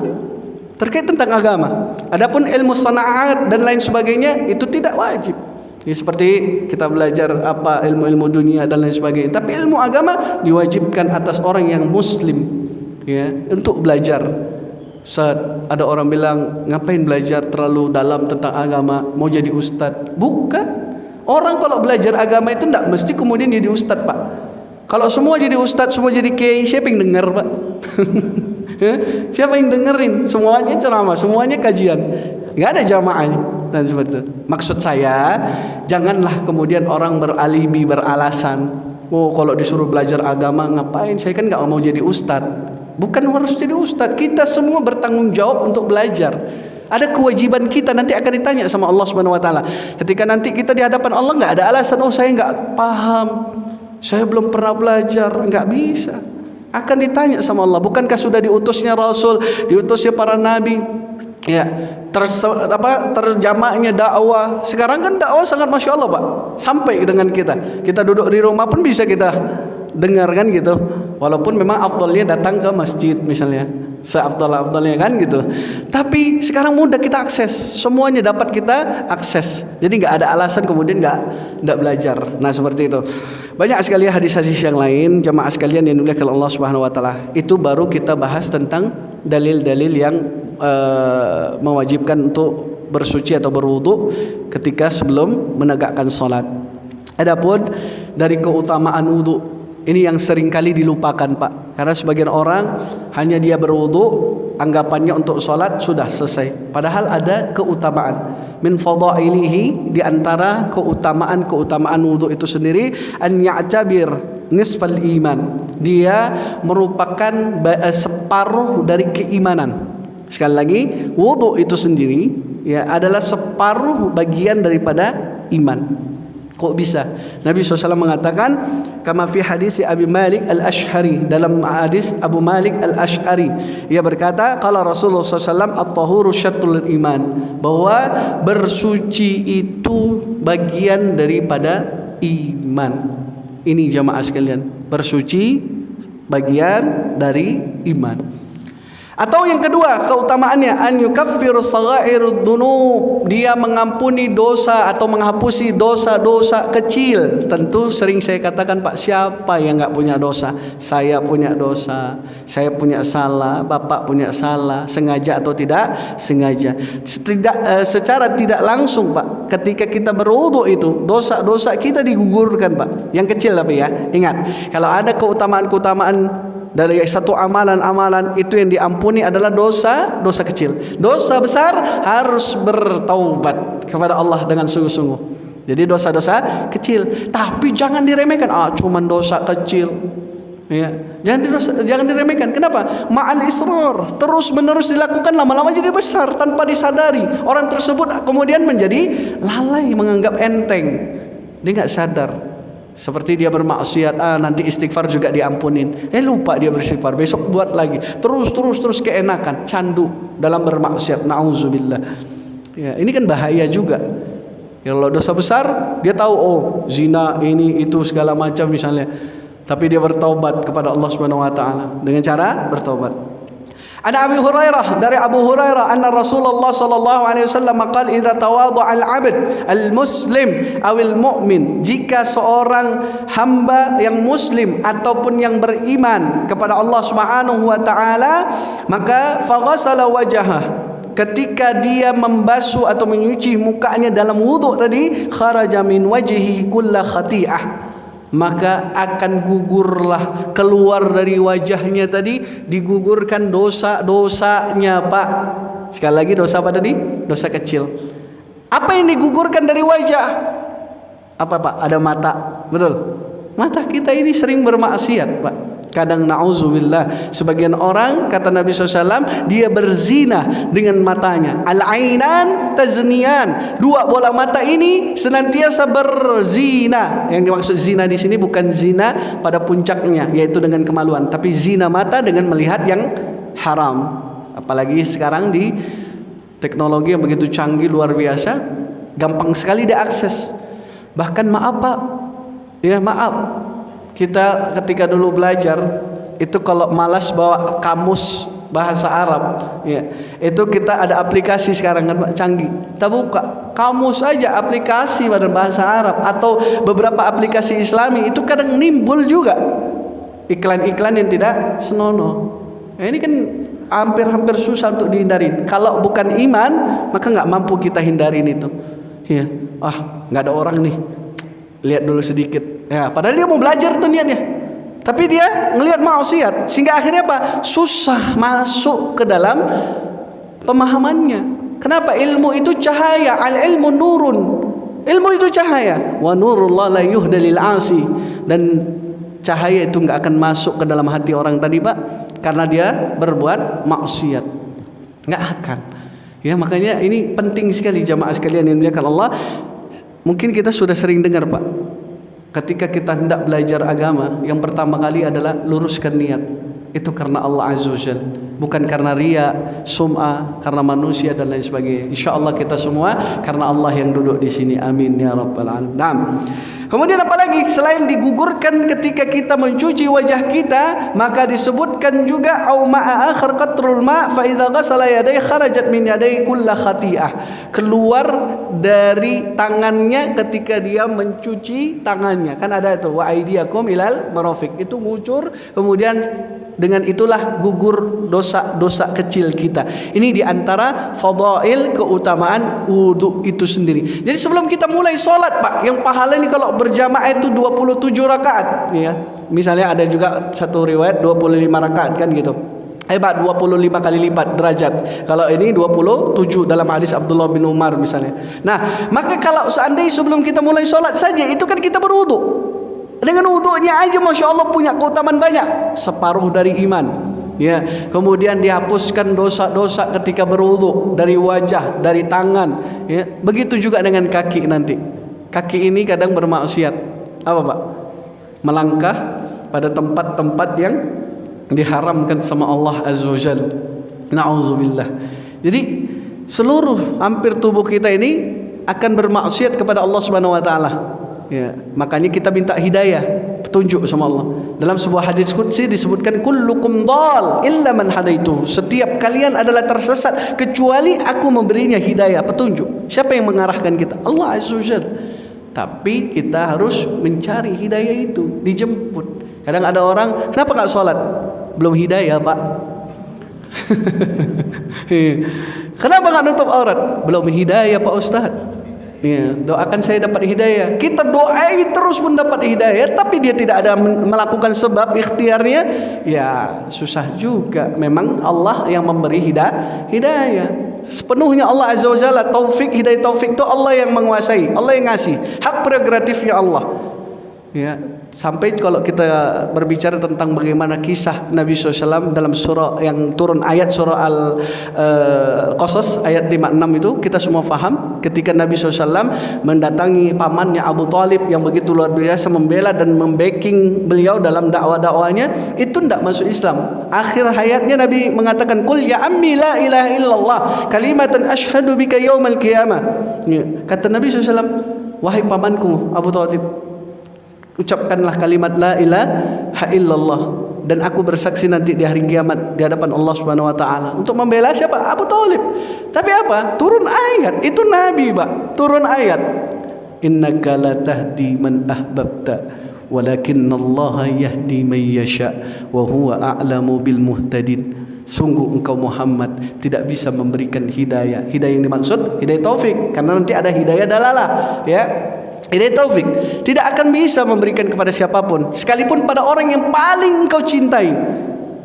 terkait tentang agama. Adapun ilmu sana'at dan lain sebagainya itu tidak wajib. Ya, seperti kita belajar apa ilmu-ilmu dunia dan lain sebagainya. Tapi ilmu agama diwajibkan atas orang yang muslim, ya, untuk belajar. Saat ada orang bilang ngapain belajar terlalu dalam tentang agama, mau jadi ustadz? Bukan. Orang kalau belajar agama itu tidak mesti kemudian jadi ustadz Pak. Kalau semua jadi ustadz, semua jadi kiai, siapa yang dengar Pak? Siapa yang dengerin? Semuanya ceramah, semuanya kajian, nggak ada jamaahnya dan seperti itu. Maksud saya, janganlah kemudian orang beralibi, beralasan, oh kalau disuruh belajar agama ngapain? Saya kan nggak mau jadi ustadz. Bukan harus jadi ustadz. Kita semua bertanggung jawab untuk belajar. Ada kewajiban kita, nanti akan ditanya sama Allah Subhanahu wa taala. Ketika nanti kita di hadapan Allah, nggak ada alasan, oh saya nggak paham, saya belum pernah belajar, nggak bisa. Akan ditanya sama Allah. Bukankah sudah diutusnya Rasul, diutusnya para nabi, ya, terjamaknya dakwah. Sekarang kan dakwah sangat Masya Allah Pak, sampai dengan kita. Kita duduk di rumah pun bisa kita dengarkan gitu. Walaupun memang afdalnya datang ke masjid misalnya, seafdal-afdalnya kan gitu. Tapi sekarang mudah kita akses, semuanya dapat kita akses. Jadi nggak ada alasan kemudian nggak belajar. Nah seperti itu. Banyak sekali hadis-hadis yang lain, jamaah sekalian yang dimuliakan Allah Subhanahu wa taala. Itu baru kita bahas tentang dalil-dalil yang mewajibkan untuk bersuci atau berwudu ketika sebelum menegakkan salat. Adapun dari keutamaan wudu, ini yang seringkali dilupakan Pak. Karena sebagian orang hanya dia berwudu, anggapannya untuk sholat sudah selesai. Padahal ada keutamaan. Min fadailihi, di antara keutamaan wudu itu sendiri, an ya'tabir nisfal iman. Dia merupakan separuh dari keimanan. Sekali lagi, wudu itu sendiri ya adalah separuh bagian daripada iman. Kok bisa? Nabi SAW mengatakan, kama fi hadis Abi Malik Al-Ash'ari, dalam hadis Abu Malik Al-Ash'ari, ia berkata, qala Rasulullah SAW, at-tahuru syatrul iman, bahwa bersuci itu bagian daripada iman. Ini jamaah sekalian, bersuci bagian dari iman. Atau yang kedua, keutamaannya an yukaffiru saghairud dzunub, dia mengampuni dosa atau menghapusi dosa-dosa kecil. Tentu sering saya katakan, Pak, siapa yang enggak punya dosa? Saya punya dosa, saya punya salah, Bapak punya salah, sengaja atau tidak sengaja. Secara tidak langsung, Pak, ketika kita berwudu itu dosa-dosa kita digugurkan, Pak. Yang kecil tapi ya, ingat, kalau ada keutamaan-keutamaan dari satu amalan-amalan itu yang diampuni adalah dosa kecil. Dosa besar harus bertaubat kepada Allah dengan sungguh-sungguh. Jadi dosa-dosa kecil, tapi jangan diremehkan. Cuman dosa kecil. Ya, jangan diremehkan. Kenapa? Ma'al israr, terus menerus dilakukan, lama-lama jadi besar tanpa disadari. Orang tersebut kemudian menjadi lalai, menganggap enteng. Dia enggak sadar. Seperti dia bermaksiat, nanti istighfar juga diampunin. Lupa dia beristighfar, besok buat lagi. Terus keenakan, candu dalam bermaksiat. Nauzubillah. Ya, ini kan bahaya juga. Kalau dosa besar, dia tahu zina ini itu segala macam misalnya. Tapi dia bertaubat kepada Allah Subhanahu wa taala dengan cara bertaubat. Ana Abi Hurairah, dari Abu Hurairah, anna Rasulullah sallallahu alaihi wasallam qala idza tawadha'a al-'abd al-muslim aw al-mu'min, jika seorang hamba yang muslim ataupun yang beriman kepada Allah Subhanahu wa taala, maka faghasala wajhah, ketika dia membasuh atau menyuci mukanya dalam wudu tadi, kharaja min wajhihi kullu khati'ah, maka akan gugurlah, keluar dari wajahnya tadi, digugurkan dosa-dosanya, Pak. Sekali lagi, dosa apa tadi? Dosa kecil. Apa yang digugurkan dari wajah? Apa, Pak? Ada mata. Betul. Mata kita ini sering bermaksiat, Pak. Kadang na'udzubillah, sebagian orang, kata Nabi SAW, dia berzina dengan matanya. Al-ainan tazniyan, dua bola mata ini senantiasa berzina. Yang dimaksud zina di sini bukan zina pada puncaknya, yaitu dengan kemaluan, tapi zina mata dengan melihat yang haram. Apalagi sekarang di teknologi yang begitu canggih luar biasa, gampang sekali diakses. Bahkan maaf, Pak, ya maaf, kita ketika dulu belajar itu kalau malas bawa kamus bahasa Arab, ya, itu kita ada aplikasi sekarang kan, Pak, canggih. Kita buka kamus saja, aplikasi pada bahasa Arab atau beberapa aplikasi Islami, itu kadang nimbul juga iklan-iklan yang tidak senonoh. Ini kan hampir susah untuk dihindari. Kalau bukan iman, maka nggak mampu kita hindarin itu. Ya, nggak ada orang nih, lihat dulu sedikit. Ya, padahal dia mau belajar tuh niatnya, tapi dia ngelihat maksiat, sehingga akhirnya apa? Susah masuk ke dalam pemahamannya. Kenapa? Ilmu itu cahaya, al-ilmu nurun. Ilmu itu cahaya. Wa nurullah la yuhda lil 'asi. Dan cahaya itu enggak akan masuk ke dalam hati orang tadi, Pak, karena dia berbuat maksiat. Enggak akan. Ya, makanya ini penting sekali jamaah sekalian yang dimuliakan Allah. Mungkin kita sudah sering dengar, Pak, ketika kita hendak belajar agama, yang pertama kali adalah luruskan niat. Itu karena Allah Azza wa Jalla, bukan karena riya, sum'ah, karena manusia dan lain sebagainya. InsyaAllah kita semua karena Allah yang duduk di sini. Amin ya rabbal alamin. Kemudian apalagi selain digugurkan ketika kita mencuci wajah kita, maka disebutkan juga au ma'a akhar qatrul ma' fa idza ghasala yadayhi kharajat min yadayhi kullu khati'ah. Keluar dari tangannya ketika dia mencuci tangannya. Kan ada itu wa aydiyakum ilal marafiq. Itu ngucur, kemudian dengan itulah gugur dosa-dosa kecil kita. Ini diantara fadail, keutamaan wudu itu sendiri. Jadi sebelum kita mulai sholat, Pak, yang pahala ini kalau berjamaah itu 27 rakaat, ya. Misalnya ada juga satu riwayat 25 rakaat kan gitu. Hebat, 25 kali lipat derajat. Kalau ini 27 dalam hadis Abdullah bin Umar misalnya. Nah, maka kalau seandainya sebelum kita mulai sholat saja, itu kan kita berwudu. Dengan wudunya aja Masya Allah punya keutamaan banyak, separuh dari iman, ya. Kemudian dihapuskan dosa-dosa ketika berwudu, dari wajah, dari tangan, ya. Begitu juga dengan kaki nanti. Kaki ini kadang bermaksiat, apa, Pak? Melangkah pada tempat-tempat yang diharamkan sama Allah Azza wa Jalla. Na'udzubillah. Jadi seluruh hampir tubuh kita ini akan bermaksiat kepada Allah Subhanahu wa taala. Ya, makanya kita minta hidayah petunjuk sama Allah. Dalam sebuah hadis qudsi disebutkan kullukum dhal illa man hadaitu. Setiap kalian adalah tersesat kecuali aku memberinya hidayah, petunjuk. Siapa yang mengarahkan kita? Allah Azza wa Jalla. Tapi kita harus mencari hidayah itu, dijemput. Kadang ada orang, kenapa enggak sholat? Belum hidayah, Pak. Kenapa enggak nutup aurat? Belum hidayah, Pak Ustaz. Ya, doakan saya dapat hidayah. Kita doain terus pun dapat hidayah, tapi dia tidak ada melakukan sebab ikhtiarnya, ya susah juga. Memang Allah yang memberi hidayah. Sepenuhnya Allah Azza wa Jalla, taufik, hidayah taufik itu Allah yang menguasai, Allah yang ngasih. Hak prerogatifnya Allah. Ya, sampai kalau kita berbicara tentang bagaimana kisah Nabi SAW dalam surah yang turun ayat surah Al-Qasas ayat 56 itu kita semua faham ketika Nabi SAW mendatangi pamannya Abu Talib yang begitu luar biasa membela dan membacking beliau dalam dakwah-dakwahnya, itu tidak masuk Islam. Akhir hayatnya Nabi mengatakan qul ya ammi la ilaha illallah kalimatan asyhadu bika yaumal qiyamah. Kata Nabi SAW, wahai pamanku Abu Talib, ucapkanlah kalimat la ilaha illallah dan aku bersaksi nanti di hari kiamat di hadapan Allah Subhanahu wa taala. Untuk membela siapa? Abu Thalib. Tapi apa? Turun ayat. Itu Nabi, Pak. Turun ayat. Innaka la tahdi man ahbabta walakinnallaha yahdi man yasha wa huwa a'lamu bil muhtadin. Sungguh engkau Muhammad tidak bisa memberikan hidayah. Hidayah yang dimaksud hidayah taufik, karena nanti ada hidayah dalalah, ya. Hidayah taufik tidak akan bisa memberikan kepada siapapun, sekalipun pada orang yang paling engkau cintai,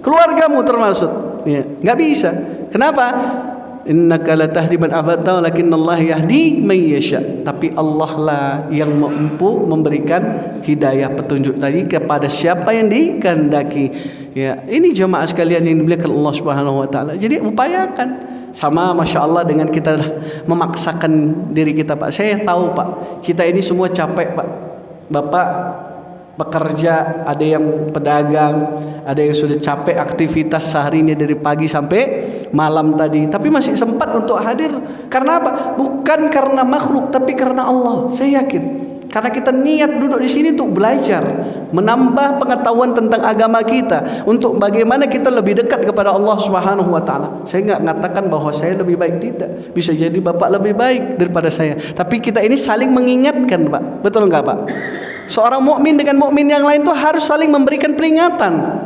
keluargamu termasuk, ya, nggak bisa. Kenapa? Innaka la tahdi man ahbabta walakinnallaha yahdi man yasha. Tapi Allah lah yang mampu memberikan hidayah petunjuk tadi kepada siapa yang dikehendaki. Ya, ini jemaah sekalian yang dimuliakan Allah Subhanahu wa taala. Jadi upayakan. Sama Masya Allah dengan kita memaksakan diri kita, Pak. Saya tahu, Pak, kita ini semua capek, Pak. Bapak bekerja, ada yang pedagang, ada yang sudah capek aktivitas seharinya dari pagi sampai malam tadi, tapi masih sempat untuk hadir. Karena apa? Bukan karena makhluk, tapi karena Allah. Saya yakin. Karena kita niat duduk di sini untuk belajar, menambah pengetahuan tentang agama kita, untuk bagaimana kita lebih dekat kepada Allah Subhanahu wa taala. Saya enggak mengatakan bahwa saya lebih baik, tidak. Bisa jadi Bapak lebih baik daripada saya. Tapi kita ini saling mengingatkan, Pak. Betul enggak, Pak? Seorang mukmin dengan mukmin yang lain itu harus saling memberikan peringatan.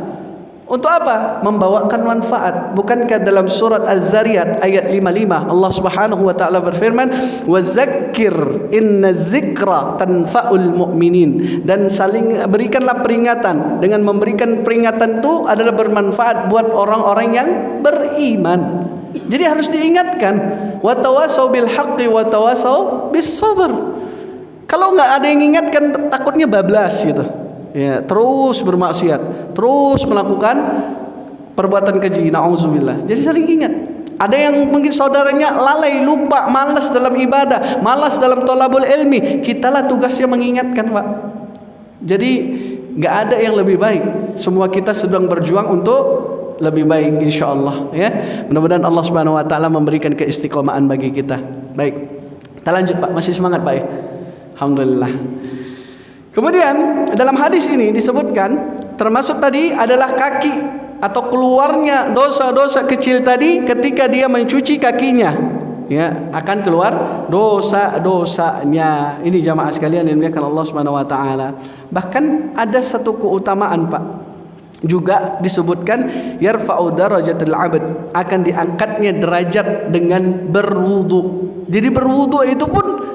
Untuk apa? Membawakan manfaat. Bukankah dalam surat Az-Zariyat ayat 55 Allah Subhanahu wa taala berfirman, "Wazakkir inna zikra tanfa'ul mu'minin." Dan saling berikanlah peringatan. Dengan memberikan peringatan itu adalah bermanfaat buat orang-orang yang beriman. Jadi harus diingatkan, wa tawasau bil haqqi wa tawasau bis sabr. Kalau enggak ada yang ingatkan, takutnya bablas gitu. Ya, terus bermaksiat, terus melakukan perbuatan keji, na'udzubillah. Jadi saling ingat. Ada yang mungkin saudaranya lalai, lupa, malas dalam ibadah, malas dalam thalabul ilmi. Kitalah tugasnya mengingatkan, Pak. Jadi nggak ada yang lebih baik. Semua kita sedang berjuang untuk lebih baik, insyaallah, ya. Mudah-mudahan Allah Subhanahu wa taala memberikan keistiqomahan bagi kita. Baik. Kita lanjut, Pak. Masih semangat, Pak, ya? Alhamdulillah. Kemudian dalam hadis ini disebutkan termasuk tadi adalah kaki atau keluarnya dosa-dosa kecil tadi ketika dia mencuci kakinya, ya, akan keluar dosa-dosanya. Ini jamaah sekalian yang dimuliakan Allah Subhanahu wa taala. Bahkan ada satu keutamaan, Pak. Juga disebutkan yarfa'u darajatil 'abd, akan diangkatnya derajat dengan berwudu. Jadi berwudu itu pun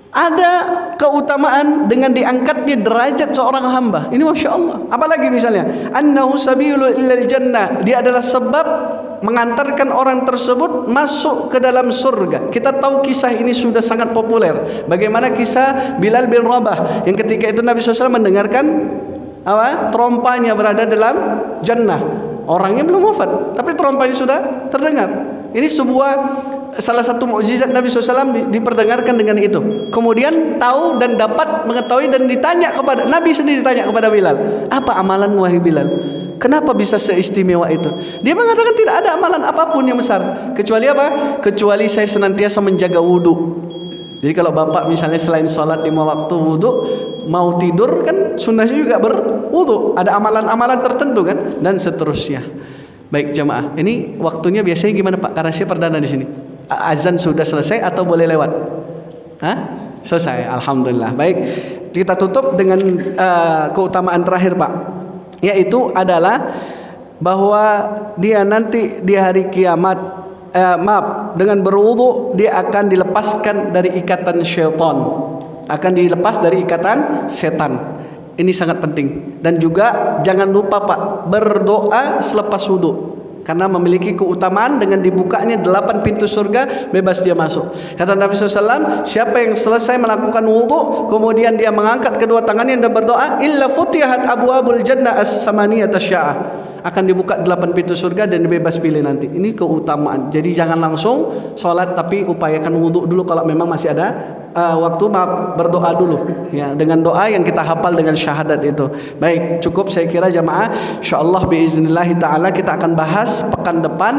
ada keutamaan dengan diangkatnya derajat seorang hamba. Ini Masya Allah. Apalagi misalnya annahu sabilu ilal jannah, dia adalah sebab mengantarkan orang tersebut masuk ke dalam surga. Kita tahu kisah ini sudah sangat populer. Bagaimana kisah Bilal bin Rabah yang ketika itu Nabi SAW mendengarkan trompanya berada dalam jannah. Orangnya belum wafat, tapi trompanya sudah terdengar. Ini salah satu mukjizat Nabi SAW diperdengarkan dengan itu. Kemudian tahu dan dapat mengetahui dan ditanya kepada Nabi sendiri, ditanya kepada Bilal, apa amalan wahai Bilal? Kenapa bisa seistimewa itu? Dia mengatakan tidak ada amalan apapun yang besar. Kecuali apa? Kecuali saya senantiasa menjaga wudu. Jadi kalau bapak misalnya selain sholat 5 waktu wudu, mau tidur kan sunnahnya juga berwudu. Ada amalan-amalan tertentu kan, dan seterusnya. Baik jamaah, ini waktunya biasanya gimana Pak? Karena saya perdana di sini. Azan sudah selesai atau boleh lewat? Hah? Selesai, alhamdulillah. Baik, kita tutup dengan keutamaan terakhir Pak, yaitu adalah bahwa dia nanti di hari kiamat, dengan berwudu dia akan dilepaskan dari ikatan syaitan, akan dilepas dari ikatan setan. Ini sangat penting. Dan juga jangan lupa Pak, berdoa selepas wudu, karena memiliki keutamaan dengan dibukanya 8 pintu surga, bebas dia masuk. Kata Nabi SAW, siapa yang selesai melakukan wudu kemudian dia mengangkat kedua tangannya dan berdoa, illa futihat abwabul jannah as-samaniyata sya'ah, akan dibuka 8 pintu surga dan bebas pilih nanti. Ini keutamaan. Jadi jangan langsung sholat, tapi upayakan wudu dulu kalau memang masih ada waktu, berdoa dulu ya, dengan doa yang kita hafal dengan syahadat itu. Baik, cukup saya kira jamaah. Insyaallah biiznillah taala kita akan bahas pekan depan,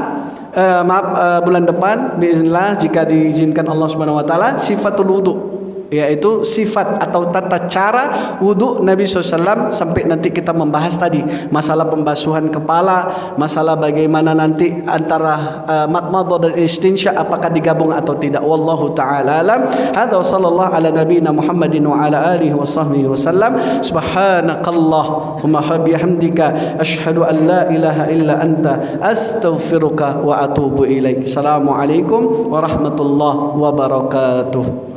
bulan depan biiznillah, jika diizinkan Allah Subhanahu wa taala, sifatul wudu, yaitu sifat atau tata cara wudu Nabi SAW, sampai nanti kita membahas tadi masalah pembasuhan kepala, masalah bagaimana nanti antara madmadah dan istinsya apakah digabung atau tidak. Wallahu taala alam. Hadza sallallahu ala nabiyina Muhammadin wa ala alihi wa sahbihi wasallam. Subhanakallahumma bihamdika asyhadu an la ilaha illa anta astaghfiruka wa atubu ilaik. Assalamualaikum warahmatullahi wabarakatuh.